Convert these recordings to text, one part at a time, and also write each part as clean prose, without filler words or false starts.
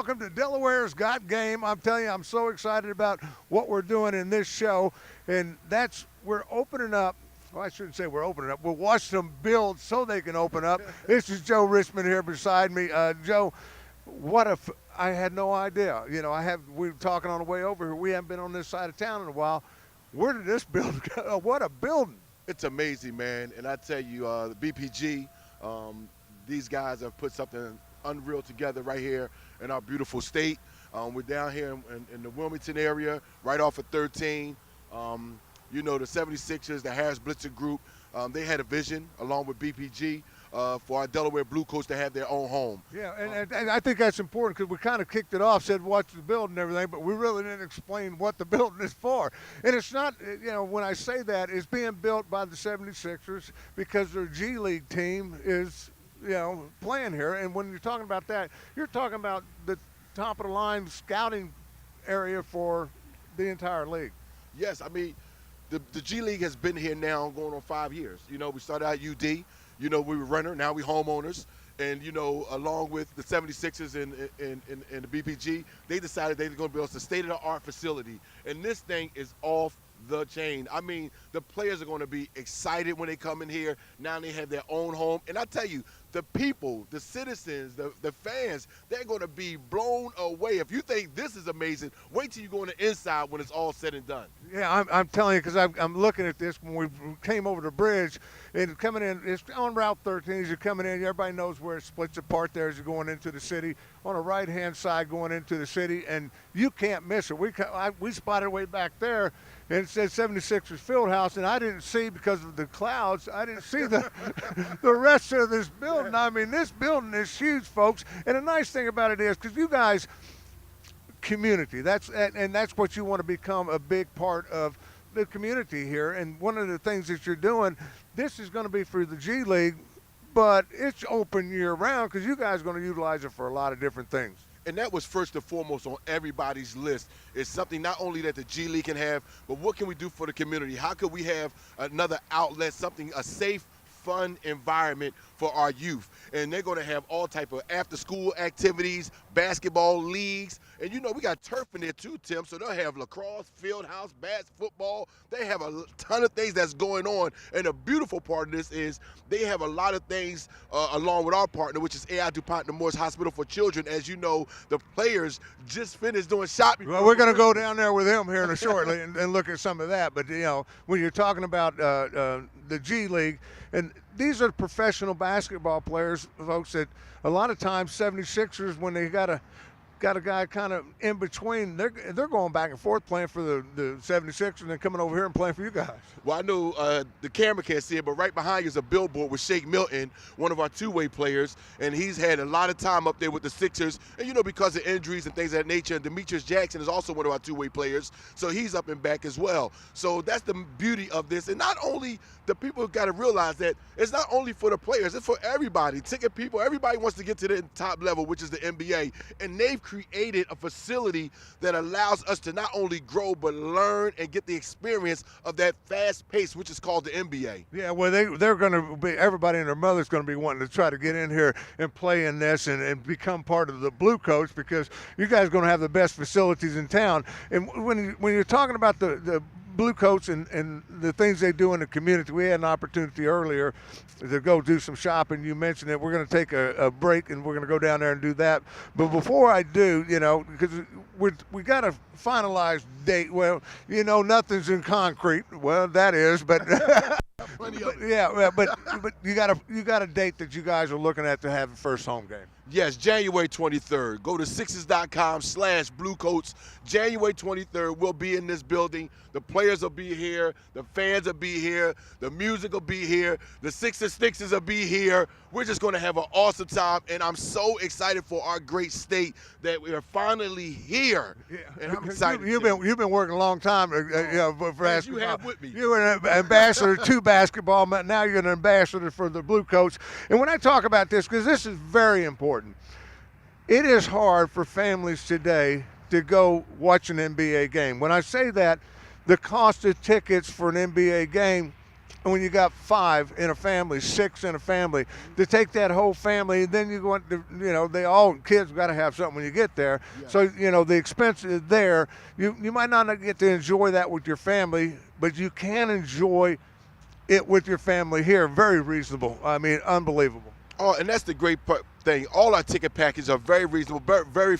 welcome to Delaware's Got Game. I'm telling you, I'm so excited about what we're doing in this show, and we're opening up. Well, I shouldn't say we're opening up. We'll watch them build so they can open up. This is Joe Richmond here beside me. Joe, I had no idea. We were talking on the way over here. We haven't been on this side of town in a while. Where did this build go? What a building. It's amazing, man. And I tell you, the BPG, these guys have put something unreal together right here in our beautiful state. We're down here in the Wilmington area, right off of 13. The 76ers, the Harris Blitzer Group, they had a vision along with BPG for our Delaware Bluecoats to have their own home. Yeah, and I think that's important because we kind of kicked it off, said watch the building and everything, but we really didn't explain what the building is for. And it's not, when I say that, it's being built by the 76ers because their G League team is, playing here. And when you're talking about that, you're talking about the top of the line scouting area for the entire league. Yes, I mean, the G League has been here now going on 5 years. We started out UD. We were runner, now we homeowners. And, along with the 76ers and the BPG, they decided they were going to build a state-of-the-art facility. And this thing is off the chain. I mean, the players are going to be excited when they come in here. Now they have their own home. And I tell you, the people, the citizens, the fans, they're going to be blown away. If you think this is amazing, wait till you go on the inside when it's all said and done. Yeah, I'm telling you, because I'm looking at this when we came over the bridge and coming in. It's on Route 13 as you're coming in. Everybody knows where it splits apart there as you're going into the city. On the right-hand side going into the city, and you can't miss it. We spotted way back there, and it said 76ers Fieldhouse, and I didn't see, because of the clouds, I didn't see the rest of this building. I mean, this building is huge, folks. And the nice thing about it is, because you guys, community, that's what you want to become, a big part of the community here. And one of the things that you're doing, this is going to be for the G League, but it's open year-round because you guys are going to utilize it for a lot of different things. And that was first and foremost on everybody's list. It's something not only that the G League can have, but what can we do for the community? How could we have another outlet, a safe, fun environment for our youth? And they're going to have all type of after-school activities, basketball leagues, and we got turf in there too, Tim. So they'll have lacrosse, field house, football. They have a ton of things that's going on. And the beautiful part of this is they have a lot of things along with our partner, which is AI DuPont Nemours Hospital for Children. As you know, the players just finished doing shopping. Well, we're going to go down there with him here in a shortly and look at some of that. But when you're talking about the G League, and these are professional basketball players, folks, that a lot of times 76ers, when they got a guy kind of in between, they're going back and forth playing for the 76ers and then coming over here and playing for you guys. Well, I know the camera can't see it, but right behind you is a billboard with Shake Milton, one of our two-way players, and he's had a lot of time up there with the Sixers. And, because of injuries and things of that nature, and Demetrius Jackson is also one of our two-way players, so he's up and back as well. So that's the beauty of this. And not only the people got to realize that it's not only for the players, it's for everybody. Ticket people, everybody wants to get to the top level, which is the NBA, and they've created a facility that allows us to not only grow but learn and get the experience of that fast pace, which is called the NBA. Yeah, well, they're going to be, everybody and their mother's going to be wanting to try to get in here and play in this and become part of the Bluecoats, because you guys are going to have the best facilities in town. And when you're talking about the Bluecoats and the things they do in the community, we had an opportunity earlier to go do some shopping. You mentioned it. We're going to take a break and we're going to go down there and do that. But before I do, because we got to finalize date. Well, nothing's in concrete. Well, that is, but but you got a date that you guys are looking at to have the first home game. Yes, January 23rd. Go to Sixers.com/Bluecoats. January 23rd, we'll be in this building. The players will be here. The fans will be here. The music will be here. The Sixers will be here. We're just going to have an awesome time, and I'm so excited for our great state that we are finally here. Yeah. And I'm excited. You've been working a long time for as basketball. You have with me. You were an ambassador to basketball, but now you're an ambassador for the Bluecoats. And when I talk about this, because this is very important, it is hard for families today to go watch an NBA game. When I say that, the cost of tickets for an NBA game when you got 5 in a family, 6 in a family, to take that whole family, and then you go into, they all kids got to have something when you get there. Yeah. So the expense is there. You might not get to enjoy that with your family, but you can enjoy it with your family here. Very reasonable. I mean, unbelievable. Oh, and that's the great thing. All our ticket packages are very reasonable, very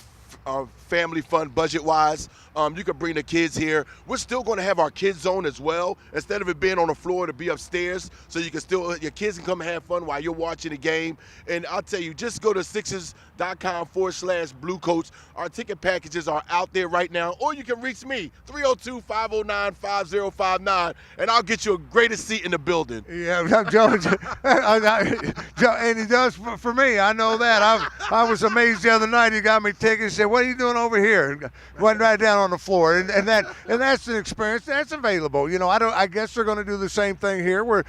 family fun, budget wise. You can bring the kids here. We're still going to have our kids zone as well. Instead of it being on the floor, to be upstairs, so you can still, your kids can come and have fun while you're watching the game. And I'll tell you, just go to Sixers.com/Bluecoats. Our ticket packages are out there right now, or you can reach me 302-509-5059, and I'll get you a greatest seat in the building. Yeah, Joe, and he does for me. I know that. I was amazed the other night. He got me tickets. He said, "What are you doing over here?" Went right down on the floor, and that's an experience that's available. I guess they're going to do the same thing here. Where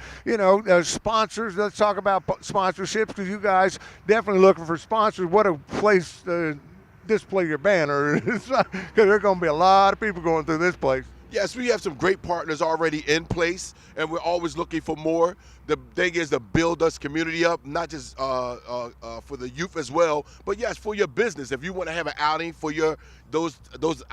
sponsors. Let's talk about sponsorships, because you guys definitely looking for sponsors. What a place to display your banner, because there are going to be a lot of people going through this place. Yes, we have some great partners already in place, and we're always looking for more. The thing is to build us community up, not just for the youth as well, but yes, for your business. If you want to have an outing for those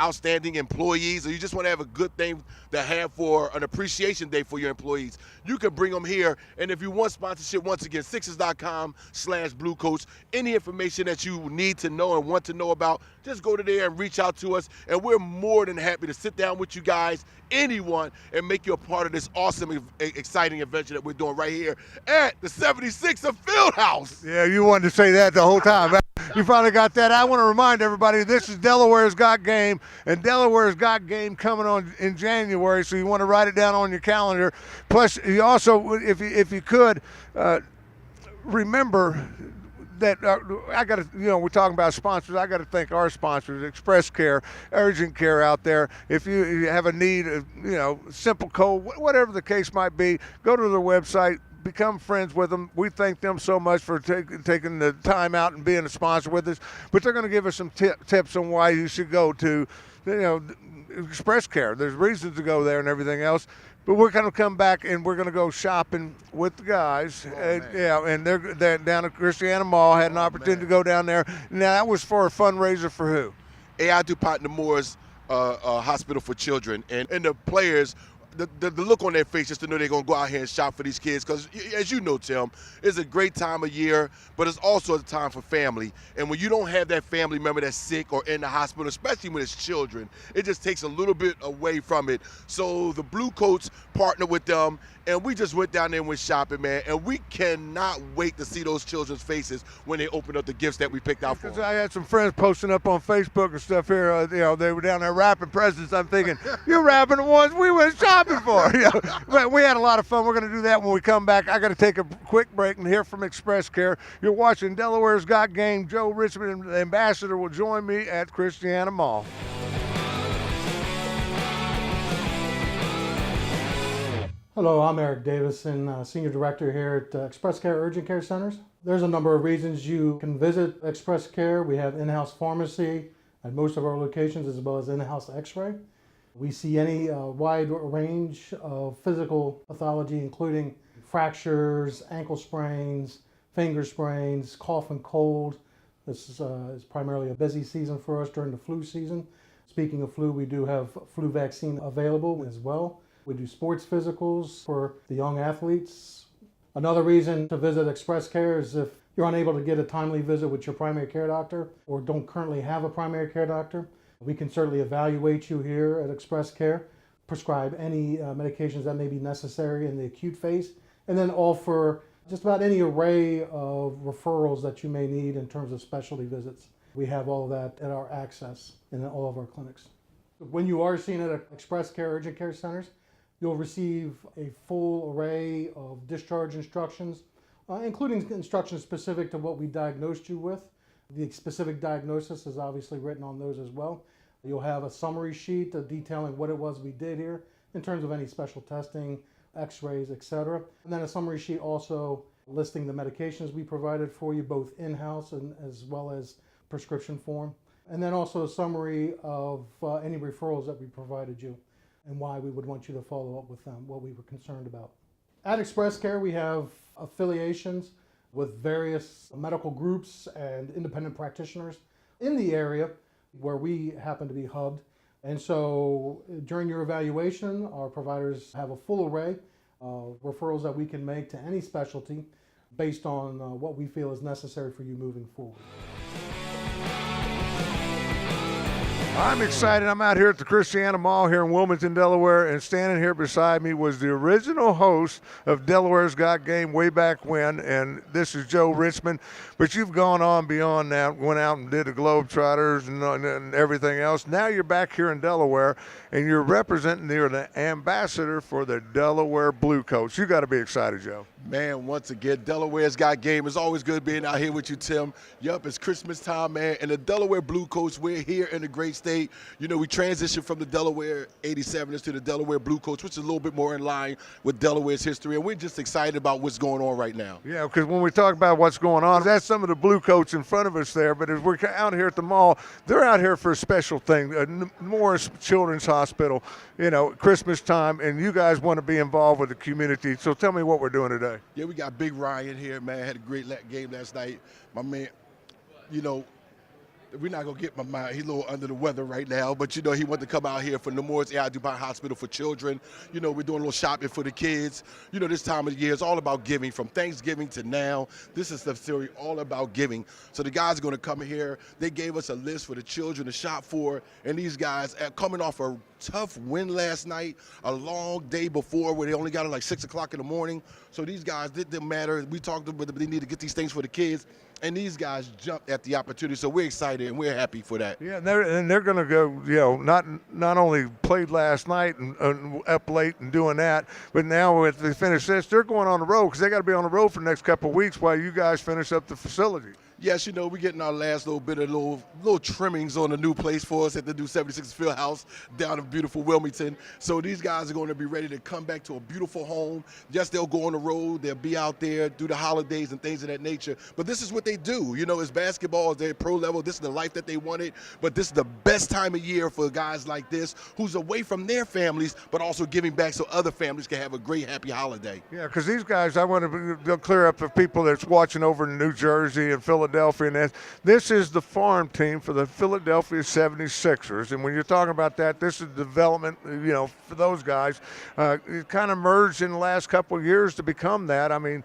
outstanding employees, or you just want to have a good thing to have for an appreciation day for your employees, you can bring them here. And if you want sponsorship, once again, Sixers.com/Bluecoats. Any information that you need to know and want to know about, just go to there and reach out to us, and we're more than happy to sit down with you guys, anyone, and make you a part of this awesome, exciting adventure that we're doing right here at the 76er Fieldhouse. Yeah, you wanted to say that the whole time. You finally got that. I want to remind everybody, this is Delaware's Got Game, and Delaware's Got Game coming on in January, so you want to write it down on your calendar. Plus, you also, if you could, remember that I got to, we're talking about sponsors. I got to thank our sponsors, Express Care, Urgent Care out there. If you have a need, simple cold, whatever the case might be, go to their website. Become friends with them. We thank them so much for taking the time out and being a sponsor with us. But they're going to give us some tips on why you should go to, Express Care. There's reasons to go there and everything else. But we're going to come back and we're going to go shopping with the guys. And they're down at Christiana Mall. Had an opportunity to go down there. Now, that was for a fundraiser for who? AI DuPont Nemours Hospital for Children. And the players, the look on their face just to know they're going to go out here and shop for these kids, because as you know, Tim, it's a great time of year, but it's also a time for family. And when you don't have that family member that's sick or in the hospital, especially when it's children, it just takes a little bit away from it. So the Bluecoats partner with them, and we just went down there and went shopping, man, and we cannot wait to see those children's faces when they open up the gifts that we picked out for them. I had some friends posting up on Facebook and stuff here. They were down there wrapping presents. I'm thinking, you're wrapping the ones we went shopping for. But we had a lot of fun. We're going to do that when we come back. I got to take a quick break and hear from Express Care. You're watching Delaware's Got Game. Joe Richmond, the ambassador, will join me at Christiana Mall. Hello, I'm Eric Davison, Senior Director here at Express Care Urgent Care Centers. There's a number of reasons you can visit Express Care. We have in-house pharmacy at most of our locations, as well as in-house x-ray. We see any wide range of physical pathology, including fractures, ankle sprains, finger sprains, cough and cold. This is primarily a busy season for us during the flu season. Speaking of flu, we do have flu vaccine available as well. We do sports physicals for the young athletes. Another reason to visit Express Care is if you're unable to get a timely visit with your primary care doctor or don't currently have a primary care doctor, we can certainly evaluate you here at Express Care, prescribe any medications that may be necessary in the acute phase, and then offer just about any array of referrals that you may need in terms of specialty visits. We have all of that at our access in all of our clinics. When you are seen at Express Care Urgent Care Centers, you'll receive a full array of discharge instructions, including instructions specific to what we diagnosed you with. The specific diagnosis is obviously written on those as well. You'll have a summary sheet detailing what it was we did here in terms of any special testing, x-rays, etc. And then a summary sheet also listing the medications we provided for you, both in-house and as well as prescription form. And then also a summary of any referrals that we provided you and why we would want you to follow up with them, what we were concerned about. At Express Care, we have affiliations with various medical groups and independent practitioners in the area where we happen to be hubbed. And so during your evaluation, our providers have a full array of referrals that we can make to any specialty based on what we feel is necessary for you moving forward. I'm excited. I'm out here at the Christiana Mall here in Wilmington, Delaware, and standing here beside me was the original host of Delaware's Got Game way back when, and this is Joe Richmond. But you've gone on beyond that, went out and did the Globetrotters and everything else. Now you're back here in Delaware, and you're representing, you're the ambassador for the Delaware Bluecoats. You got to be excited, Joe. Man, once again, Delaware's Got Game. It's always good being out here with you, Tim. Yup, it's Christmas time, man, and the Delaware Bluecoats, we're here in the great state. You know, we transitioned from the Delaware 87ers to the Delaware Bluecoats, which is a little bit more in line with Delaware's history, and we're just excited about what's going on right now. Yeah, because when we talk about what's going on, that's some of the Bluecoats in front of us there, but as we're out here at the mall, they're out here for a special thing, Nemours Children's Hospital, you know, Christmas time, and you guys want to be involved with the community, so tell me what we're doing today. Yeah, we got Big Ryan here, man. Had a great game last night. My man, you know, we're not going to get my mind. He's a little under the weather right now, but, you know, he wanted to come out here for Nemours A.I. DuPont Hospital for Children. You know, we're doing a little shopping for the kids. You know, this time of the year is all about giving. From Thanksgiving to now, this is the series all about giving. So the guys are going to come here. They gave us a list for the children to shop for, and these guys are coming off a tough win last night, a long day before where they only got it like 6 o'clock in the morning. So these guys, it didn't matter. We talked to them, but they need to get these things for the kids. And these guys jumped at the opportunity, so we're excited and we're happy for that. Yeah, and they're going to go, you know, not only played last night and up late and doing that, but now if they finish this, they're going on the road because they got to be on the road for the next couple of weeks while you guys finish up the facility. Yes, you know, we're getting our last little bit of little trimmings on the new place for us at the new 76 Fieldhouse down in beautiful Wilmington. So these guys are going to be ready to come back to a beautiful home. Yes, they'll go on the road. They'll be out there, do the holidays and things of that nature. But this is what they do. You know, it's basketball. They're pro level. This is the life that they wanted. But this is the best time of year for guys like this who's away from their families, but also giving back so other families can have a great, happy holiday. Yeah, because these guys, I want to clear up for people that's watching over in New Jersey and Philadelphia. And this is the farm team for the Philadelphia 76ers. And when you're talking about that, this is development, you know, for those guys. It kind of merged in the last couple of years to become that. I mean,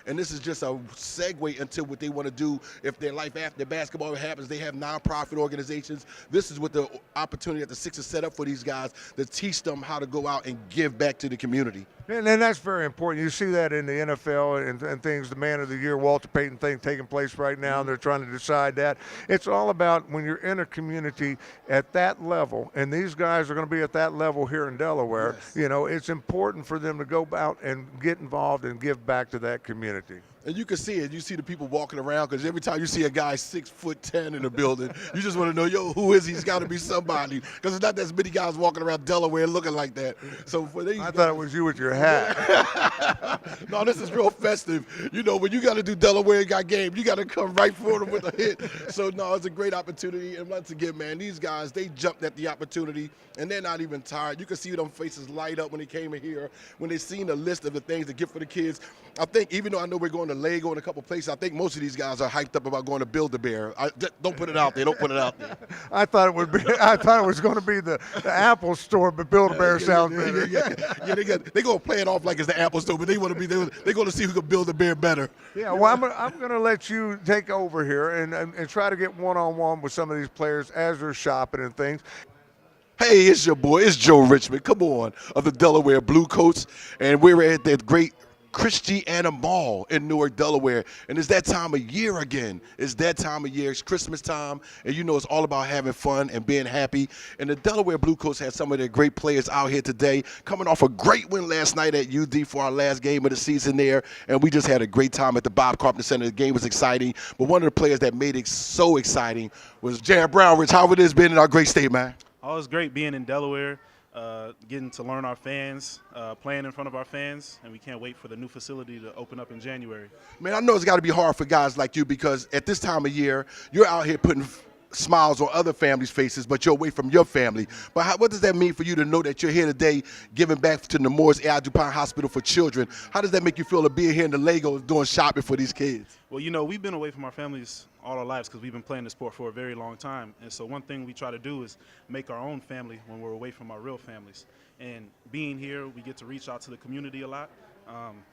and this is just a segue into what they want to do if their life after basketball happens. They have nonprofit organizations. This is what the opportunity that the Sixers set up for these guys to teach them how to go out and give back to the community. And that's very important. You see that in the NFL and things, the Man of the Year, Walter Payton thing taking place right now, and they're trying to decide that. It's all about when you're in a community at that level, and these guys are going to be at that level here in Delaware. Yes. You know, it's important for them to go out and get involved and give back to that community. And you can see it. You see the people walking around because every time you see a guy 6'10" in the building, you just want to know, yo, who is he? He's got to be somebody because there's not as many guys walking around Delaware looking like that. So for these I thought it was you with your hat. No, this is real festive. You know, when you got to do Delaware Got Game, you got to come right for them with a hit. So, no, it's a great opportunity. And once again, man, these guys, they jumped at the opportunity, and they're not even tired. You can see them faces light up when they came in here, when they seen the list of the things to get for the kids. I think, even though I know we're going to Lego and a couple places, I think most of these guys are hyped up about going to Build-A-Bear. Don't put it out there. Don't put it out there. I thought it was going to be the Apple store, but Build-A-Bear sounds better. Yeah, they're going to play it off like it's the Apple store, but they want to be there. They're going to see who can Build-A-Bear better. Yeah, well, I'm going to let you take over here and try to get one-on-one with some of these players as they're shopping and things. Hey, it's your boy. It's Joe Richmond. Come on, of the Delaware Bluecoats, and we're at that great Christiana Mall in Newark, Delaware, and it's that time of year again. It's that time of year. It's Christmas time, and you know it's all about having fun and being happy. And the Delaware Bluecoats had some of their great players out here today, coming off a great win last night at UD for our last game of the season there, and we just had a great time at the Bob Carpenter Center. The game was exciting, but one of the players that made it so exciting was Jared Brown. Rich, how it is being in our great state, man? Oh, it's great being in Delaware. Getting to learn our fans, playing in front of our fans, and we can't wait for the new facility to open up in January. Man, I know it's got to be hard for guys like you because at this time of year, you're out here putting smiles on other families' faces, but you're away from your family. But what does that mean for you to know that you're here today giving back to Nemours A.I. DuPont Hospital for Children? How does that make you feel to be here in the Legos doing shopping for these kids? Well, we've been away from our families all our lives because we've been playing the sport for a very long time. And so one thing we try to do is make our own family when we're away from our real families. And being here, we get to reach out to the community a lot,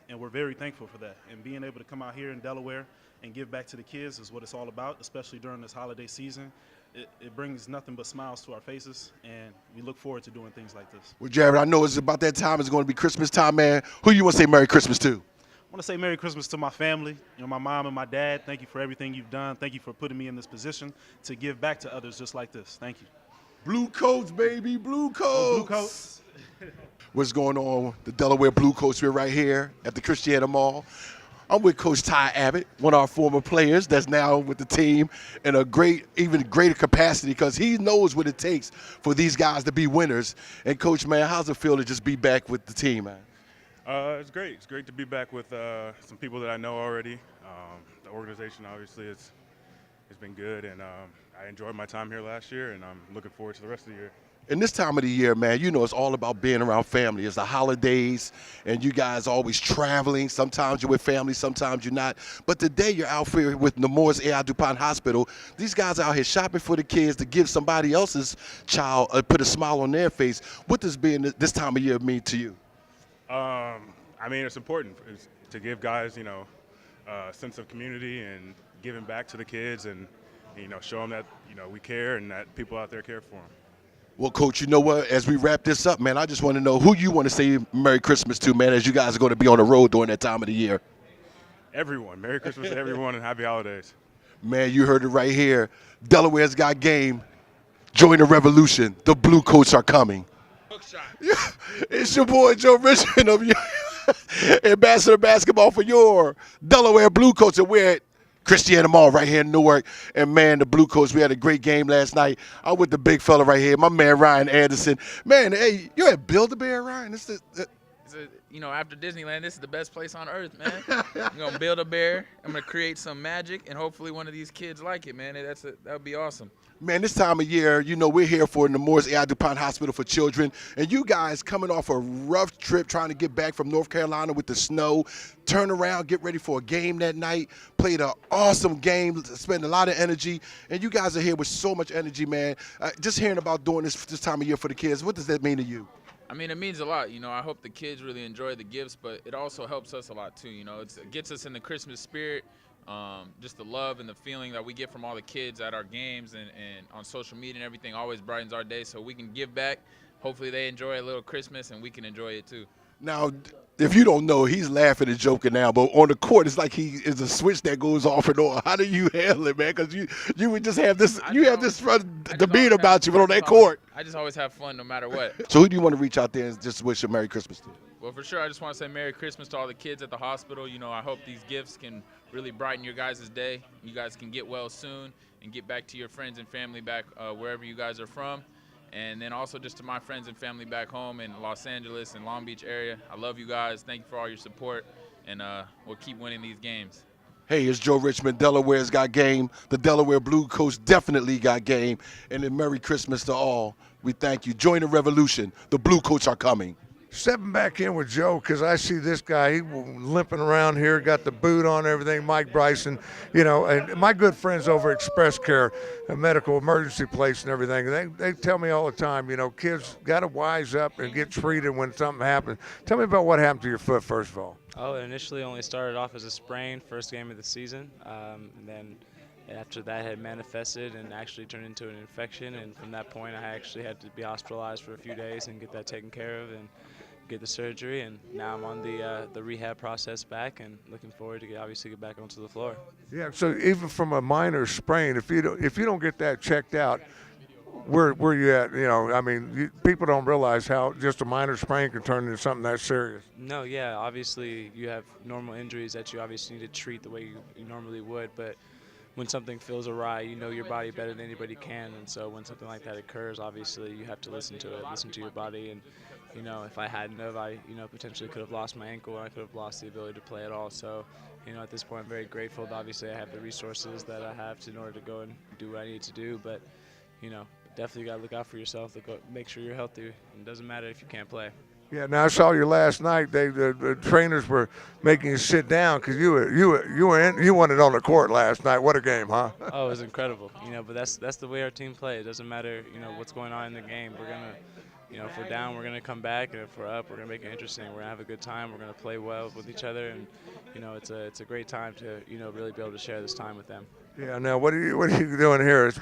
and we're very thankful for that. And being able to come out here in Delaware and give back to the kids is what it's all about, especially during this holiday season. It brings nothing but smiles to our faces, and we look forward to doing things like this. Well, Jared, I know it's about that time. It's going to be Christmas time, man. Who you want to say Merry Christmas to? I want to say Merry Christmas to my family, my mom and my dad. Thank you for everything you've done. Thank you for putting me in this position to give back to others just like this. Thank you. Bluecoats, baby, Bluecoats. Bluecoats. What's going on? The Delaware Bluecoats. We're right here at the Christiana Mall. I'm with Coach Ty Abbott, one of our former players that's now with the team in a even greater capacity because he knows what it takes for these guys to be winners. And Coach, man, how's it feel to just be back with the team, man? It's great. It's great to be back with some people that I know already. The organization, obviously, it's been good, and I enjoyed my time here last year, and I'm looking forward to the rest of the year. In this time of the year, man, it's all about being around family. It's the holidays, and you guys are always traveling. Sometimes you're with family, sometimes you're not. But today you're out here with Nemours A.I. DuPont Hospital. These guys are out here shopping for the kids to give somebody else's child, put a smile on their face. What does being this time of year mean to you? It's important to give guys, a sense of community and giving back to the kids and, show them that, we care and that people out there care for them. Well, Coach, you know what? As we wrap this up, man, I just want to know who you want to say Merry Christmas to, man, as you guys are going to be on the road during that time of the year. Everyone. Merry Christmas to everyone and happy holidays. Man, you heard it right here. Delaware's got game. Join the revolution. The Bluecoats are coming. It's your boy, Joe Richmond, of Ambassador Basketball for your Delaware Bluecoats, and we're at Christiana Mall right here in Newark. And, man, the Bluecoats, we had a great game last night. I'm with the big fella right here, my man Ryan Anderson. Man, hey, you're at Build-A-Bear, Ryan? After Disneyland, this is the best place on earth, man. I'm going to build a bear. I'm going to create some magic, and hopefully one of these kids like it, man. That would be awesome. Man, this time of year, we're here for Nemours A.I. DuPont Hospital for Children, and you guys coming off a rough trip trying to get back from North Carolina with the snow, turn around, get ready for a game that night, played an awesome game, spent a lot of energy, and you guys are here with so much energy, man. Just hearing about doing this time of year for the kids, what does that mean to you? It means a lot. I hope the kids really enjoy the gifts, but it also helps us a lot, too. It gets us in the Christmas spirit. Just the love and the feeling that we get from all the kids at our games and on social media and everything always brightens our day, so we can give back. Hopefully they enjoy a little Christmas and we can enjoy it too. Now, if you don't know, he's laughing and joking now, but on the court, it's like he is a switch that goes off and on. How do you handle it, man? Because you would just have this, demeanor about you, but on that court. I just always have fun no matter what. So who do you want to reach out there and just wish a Merry Christmas to? Well, for sure, I just want to say Merry Christmas to all the kids at the hospital. I hope these gifts can really brighten your guys' day. You guys can get well soon and get back to your friends and family back wherever you guys are from. And then also just to my friends and family back home in Los Angeles and Long Beach area. I love you guys. Thank you for all your support, and we'll keep winning these games. Hey, it's Joe Richmond. Delaware's got game. The Delaware Bluecoats definitely got game. And then Merry Christmas to all. We thank you. Join the revolution. The Bluecoats are coming. Stepping back in with Joe because I see this guy, he limping around here, got the boot on, everything. Mike Bryson, and my good friends over at Express Care, a medical emergency place and everything. They tell me all the time, kids got to wise up and get treated when something happens. Tell me about what happened to your foot first of all. Oh, it initially only started off as a sprain, first game of the season. And then after that had manifested and actually turned into an infection. And from that point, I actually had to be hospitalized for a few days and get that taken care of and get the surgery. And now I'm on the rehab process back and looking forward to obviously get back onto the floor. Yeah, so even from a minor sprain, if you don't get that checked out, where you at? People don't realize how just a minor sprain can turn into something that serious. No, yeah, obviously you have normal injuries that you obviously need to treat the way you normally would, but when something feels awry, you know your body better than anybody can, and so when something like that occurs, obviously you have to listen to it, listen to your body, and if I hadn't have, I potentially could have lost my ankle, and I could have lost the ability to play at all. So At this point, I'm very grateful that obviously I have the resources that I have in order to go and do what I need to do. But, definitely got to look out for yourself. Make sure you're healthy. It doesn't matter if you can't play. Yeah, now I saw you last night. The trainers were making you sit down because you won it on the court last night. What a game, huh? Oh, it was incredible. But that's the way our team plays. It doesn't matter, what's going on in the game. We're gonna, if we're down, we're gonna come back, and if we're up, we're gonna make it interesting. We're gonna have a good time. We're gonna play well with each other, and it's a great time to really be able to share this time with them. Yeah. Now, what are you doing here? It's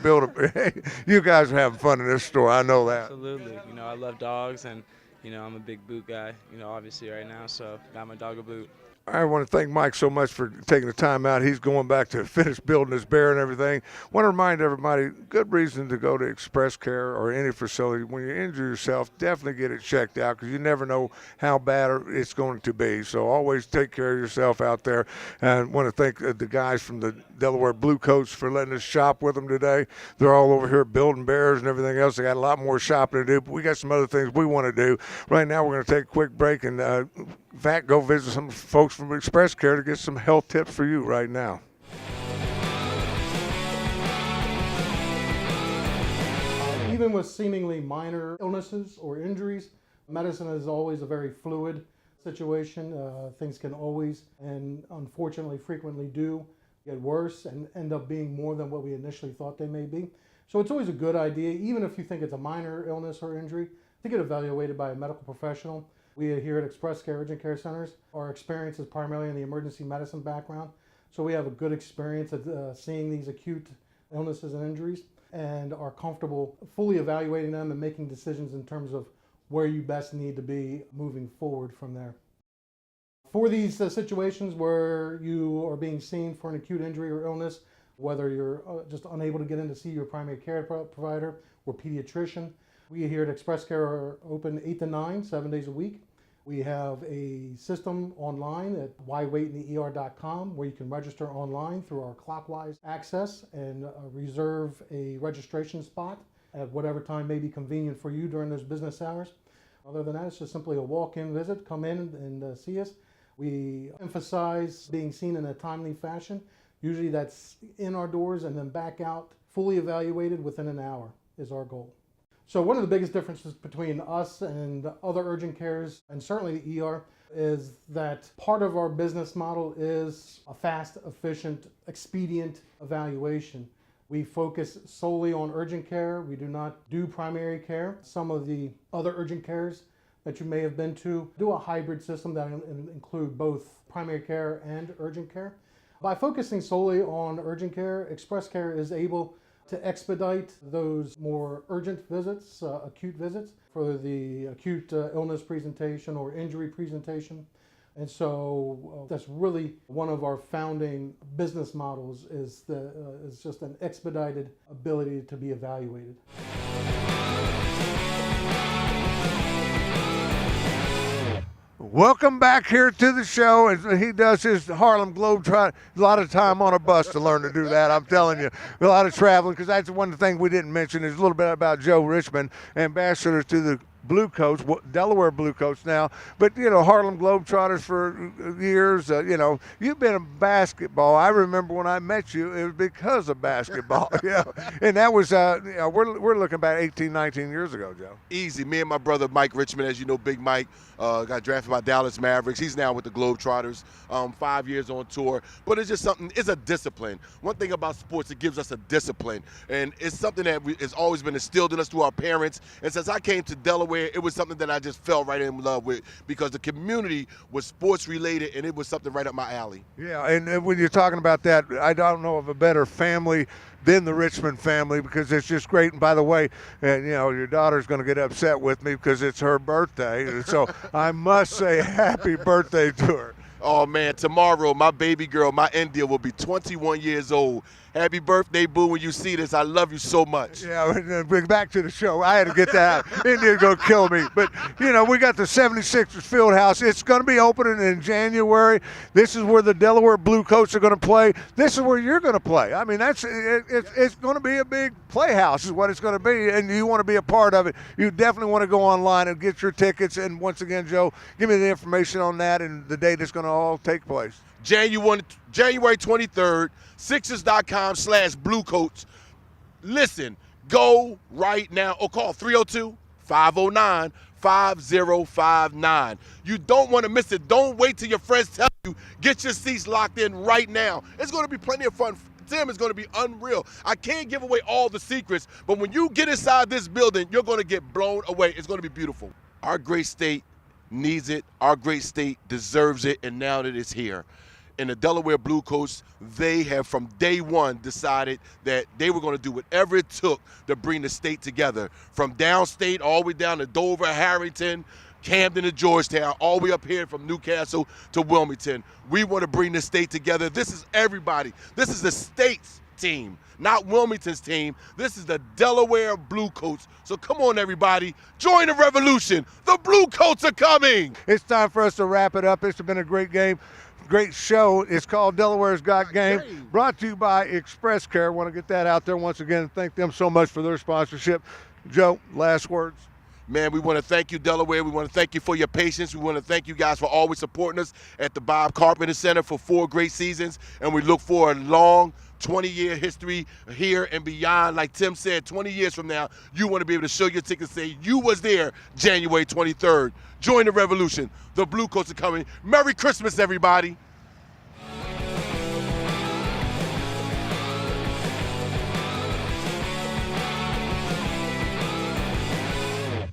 you guys are having fun in this store. I know that. Absolutely. I love dogs, and I'm a big boot guy. Obviously right now, so got my dog a boot. I want to thank Mike so much for taking the time out. He's going back to finish building his bear and everything. Want to remind everybody, good reason to go to Express Care or any facility. When you injure yourself, definitely get it checked out because you never know how bad it's going to be. So always take care of yourself out there. And want to thank the guys from the Delaware Bluecoats for letting us shop with them today. They're all over here building bears and everything else. They got a lot more shopping to do, but we got some other things we want to do. Right now we're going to take a quick break and in fact, go visit some folks from Express Care to get some health tips for you right now. Even with seemingly minor illnesses or injuries, medicine is always a very fluid situation. Things can always, and unfortunately frequently do, get worse and end up being more than what we initially thought they may be. So it's always a good idea, even if you think it's a minor illness or injury, to get evaluated by a medical professional. We here at Express Care Urgent Care Centers, our experience is primarily in the emergency medicine background. So we have a good experience at seeing these acute illnesses and injuries and are comfortable fully evaluating them and making decisions in terms of where you best need to be moving forward from there. For these situations where you are being seen for an acute injury or illness, whether you're just unable to get in to see your primary care provider or pediatrician, we here at Express Care are open 8 to 9, 7 days a week. We have a system online at whywaitintheer.com where you can register online through our clockwise access and reserve a registration spot at whatever time may be convenient for you during those business hours. Other than that, it's just simply a walk-in visit. Come in and see us. We emphasize being seen in a timely fashion. Usually that's in our doors and then back out fully evaluated within an hour is our goal. So one of the biggest differences between us and other urgent cares, and certainly the ER, is that part of our business model is a fast, efficient, expedient evaluation. We focus solely on urgent care. We do not do primary care. Some of the other urgent cares that you may have been to do a hybrid system that include both primary care and urgent care. By focusing solely on urgent care, Express Care is able to expedite those more urgent visits, acute visits, for the acute illness presentation or injury presentation. And so that's really one of our founding business models is just an expedited ability to be evaluated. Welcome back here to the show. As he does his Harlem Globetrot, a lot of time on a bus to learn to do that. I'm telling you, a lot of traveling, because that's one thing we didn't mention is a little bit about Joe Richmond, ambassador to the Bluecoats, Delaware Bluecoats now, but Harlem Globetrotters for years. You've been in basketball. I remember when I met you, it was because of basketball. And that was we're looking about 18, 19 years ago, Joe. Easy. Me and my brother Mike Richmond, as you know, Big Mike, got drafted by Dallas Mavericks. He's now with the Globetrotters, 5 years on tour. But it's just something. It's a discipline. One thing about sports, it gives us a discipline, and it's something that has always been instilled in us through our parents. And since I came to Delaware, it was something that I just fell right in love with because the community was sports related and it was something right up my alley. Yeah, and when you're talking about that, I don't know of a better family than the Richmond family because it's just great. And by the way, your daughter's going to get upset with me because it's her birthday. And so I must say happy birthday to her. Oh, man, tomorrow my baby girl, my India, will be 21 years old. Happy birthday, boo, when you see this. I love you so much. Yeah, back to the show. I had to get that out. India's going to kill me. But, we got the 76ers field house. It's going to be opening in January. This is where the Delaware Bluecoats are going to play. This is where you're going to play. I mean, it's going to be a big playhouse is what it's going to be, and you want to be a part of it. You definitely want to go online and get your tickets. And once again, Joe, give me the information on that and the date it's going to all take place. January 23rd, Sixers.com/Bluecoats. Listen, go right now or call 302-509-5059. You don't want to miss it. Don't wait till your friends tell you. Get your seats locked in right now. It's going to be plenty of fun. Tim is going to be unreal. I can't give away all the secrets, but when you get inside this building, you're going to get blown away. It's going to be beautiful. Our great state needs it. Our great state deserves it, and now that it's here. And the Delaware Bluecoats, they have from day one decided that they were going to do whatever it took to bring the state together. From downstate all the way down to Dover, Harrington, Camden to Georgetown, all the way up here from Newcastle to Wilmington. We want to bring the state together. This is everybody. This is the state's team, not Wilmington's team. This is the Delaware Bluecoats. So come on, everybody. Join the revolution. The Bluecoats are coming. It's time for us to wrap it up. It's been a great game. Great show. It's called Delaware's Got Game, brought to you by Express Care. I want to get that out there once again and thank them so much for their sponsorship. Joe, last words. Man, we want to thank you, Delaware. We want to thank you for your patience. We want to thank you guys for always supporting us at the Bob Carpenter Center for 4 great seasons. And we look for a long 20-year history here and beyond. Like Tim said, 20 years from now, you want to be able to show your ticket and say you was there January 23rd. Join the revolution. The Bluecoats are coming. Merry Christmas, everybody.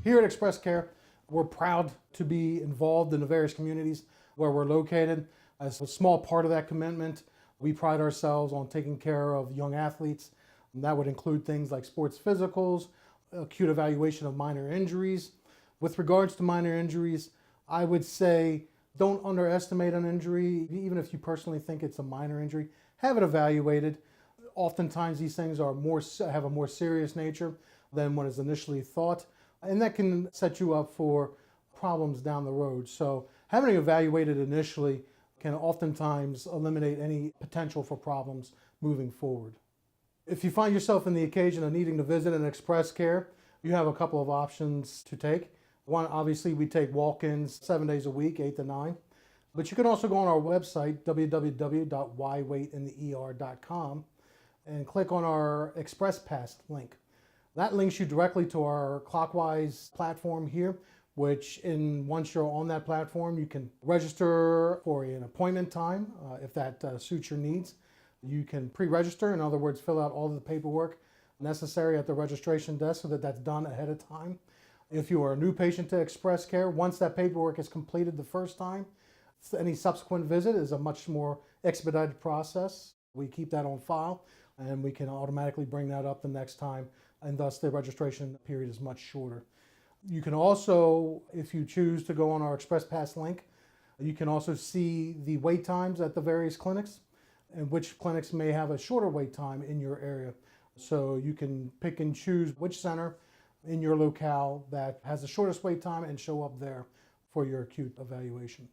Here at Express Care, we're proud to be involved in the various communities where we're located. As a small part of that commitment, we pride ourselves on taking care of young athletes. And that would include things like sports physicals, acute evaluation of minor injuries. With regards to minor injuries, I would say don't underestimate an injury. Even if you personally think it's a minor injury, have it evaluated. Oftentimes these things are have a more serious nature than what is initially thought. And that can set you up for problems down the road. So having it evaluated initially can oftentimes eliminate any potential for problems moving forward. If you find yourself in the occasion of needing to visit an Express Care, you have a couple of options to take. One, obviously, we take walk-ins 7 days a week, 8 to 9. But you can also go on our website, www.whywaitintheer.com, and click on our Express Pass link. That links you directly to our Clockwise platform here, which once you're on that platform, you can register for an appointment time if that suits your needs. You can pre-register, in other words, fill out all of the paperwork necessary at the registration desk so that that's done ahead of time. If you are a new patient to Express Care, once that paperwork is completed the first time, any subsequent visit is a much more expedited process. We keep that on file and we can automatically bring that up the next time, and thus the registration period is much shorter. You can also, if you choose to go on our Express Pass link, you can also see the wait times at the various clinics and which clinics may have a shorter wait time in your area. So you can pick and choose which center in your locale that has the shortest wait time and show up there for your acute evaluation.